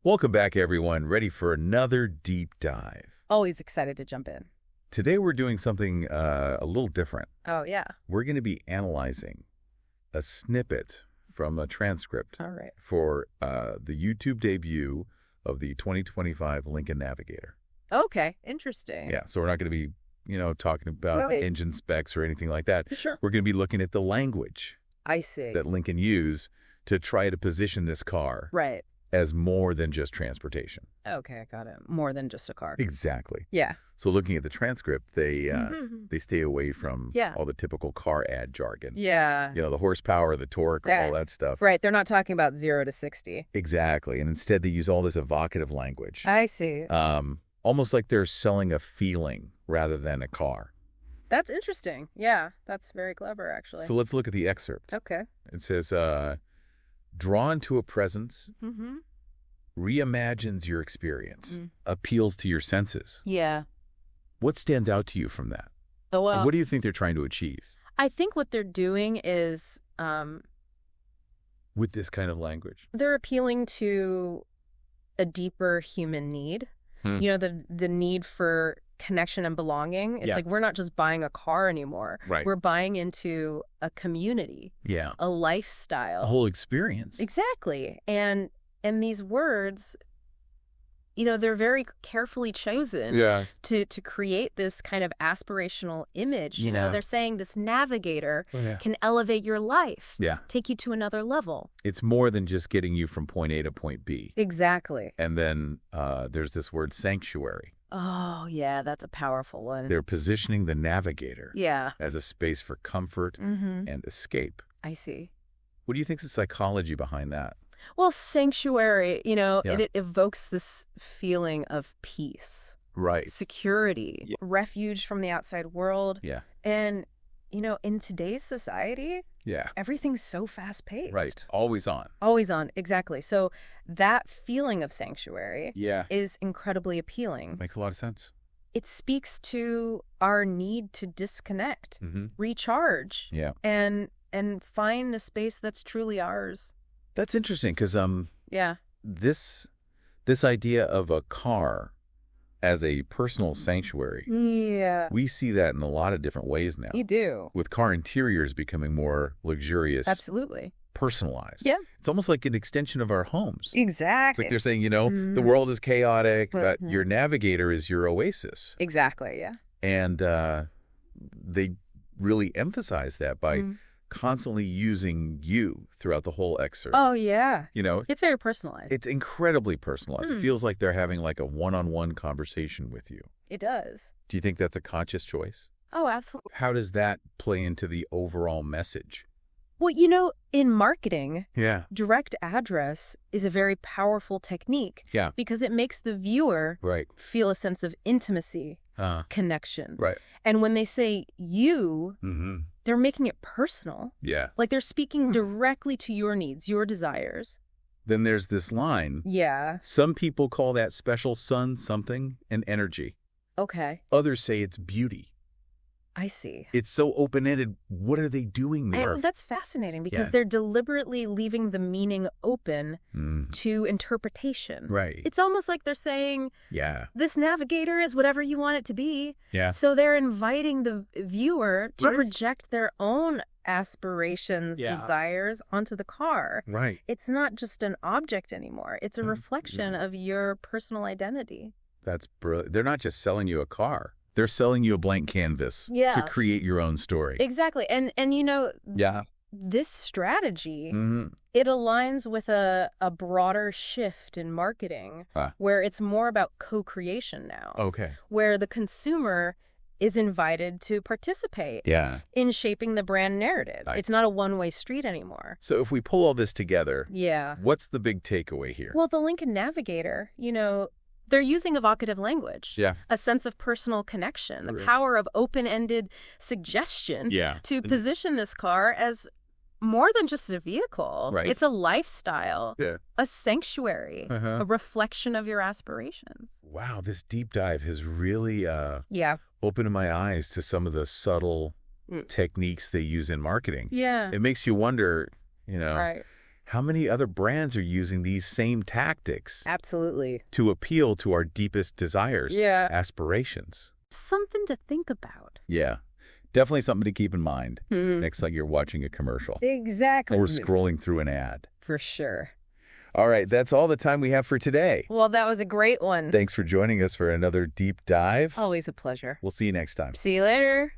Welcome back, everyone. Ready for another deep dive. Always excited to jump in. Today, we're doing something a little different. Oh, yeah. We're going to be analyzing a snippet from a transcript All right. for the YouTube debut of the 2025 Lincoln Navigator. Okay. Interesting. Yeah, so we're not going to be, talking about engine specs or anything like that. Sure. We're going to be looking at the language I see. that Lincoln used to try to position this car Right. as more than just transportation. Okay, I got it. More than just a car. Exactly. Yeah. So looking at the transcript, they stay away from Yeah. all the typical car ad jargon. Yeah. The horsepower, the torque, all that stuff. Right. They're not talking about 0 to 60. Exactly. And instead they use all this evocative language. I see. Almost like they're selling a feeling rather than a car. That's interesting. Yeah. That's very clever, actually. So let's look at the excerpt. Okay. It says, drawn to a presence, Mm-hmm. reimagines your experience, appeals to your senses. Yeah. What stands out to you from that? Oh, well, What do you think they're trying to achieve I think what they're doing is with this kind of language? they're appealing to a deeper human need. The need for connection and belonging. It's like we're not just buying a car anymore. Right. We're buying into a community, Yeah. a lifestyle. A whole experience. Exactly. And these words, they're very carefully chosen to create this kind of aspirational image. They're saying this navigator can elevate your life, take you to another level. It's more than just getting you from point A to point B. Exactly. And then there's this word sanctuary. Oh, yeah, that's a powerful one. They're positioning the navigator Yeah. as a space for comfort and escape. I see. What do you think's the psychology behind that? Well, sanctuary, it evokes this feeling of peace, Right. security, refuge from the outside world. Yeah. And, in today's society, Yeah. everything's so fast-paced. Right. Always on. Always on, exactly. So that feeling of sanctuary Yeah. is incredibly appealing. Makes a lot of sense. It speaks to our need to disconnect, recharge, and find a space that's truly ours. That's interesting because Yeah. this idea of a car as a personal sanctuary, Yeah. we see that in a lot of different ways now. You do. With car interiors becoming more luxurious, Absolutely. personalized. Yeah. It's almost like an extension of our homes. It's Exactly. like they're saying, the world is chaotic, but your navigator is your oasis. Exactly, yeah. And they really emphasize that by constantly using you throughout the whole excerpt. Oh, yeah. It's very personalized. It's incredibly personalized. It feels like they're having like a one-on-one conversation with you. It does. Do you think that's a conscious choice? Oh, absolutely. How does that play into the overall message? Well, in marketing, Yeah. direct address is a very powerful technique. Yeah. Because it makes the viewer Right. feel a sense of intimacy, connection. Right. And when they say you, they're making it personal. Yeah. Like they're speaking directly to your needs, your desires. Then there's this line. Yeah. Some people call that special sun something an energy. Okay. Others say it's beauty. I see. It's so open-ended. What are they doing there? That's fascinating because they're deliberately leaving the meaning open to interpretation. Right. It's almost like they're saying, this navigator is whatever you want it to be. Yeah. So they're inviting the viewer to project their own aspirations, desires onto the car. Right. It's not just an object anymore. It's a reflection of your personal identity. That's brilliant. They're not just selling you a car. They're selling you a blank canvas to create your own story. Exactly. And this strategy, it aligns with a broader shift in marketing where it's more about co-creation now. Okay. Where the consumer is invited to participate in shaping the brand narrative. It's not a one-way street anymore. So if we pull all this together, Yeah. what's the big takeaway here? Well, the Lincoln Navigator, they're using evocative language, a sense of personal connection, the power of open-ended suggestion to position this car as more than just a vehicle. Right. It's a lifestyle, a sanctuary, a reflection of your aspirations. Wow, this deep dive has really opened my eyes to some of the subtle techniques they use in marketing. Yeah. It makes you wonder, how many other brands are using these same tactics? Absolutely. To appeal to our deepest desires, aspirations. Something to think about. Yeah. Definitely something to keep in mind next time you're watching a commercial. Exactly. Or scrolling through an ad. For sure. All right, that's all the time we have for today. Well, that was a great one. Thanks for joining us for another deep dive. Always a pleasure. We'll see you next time. See you later.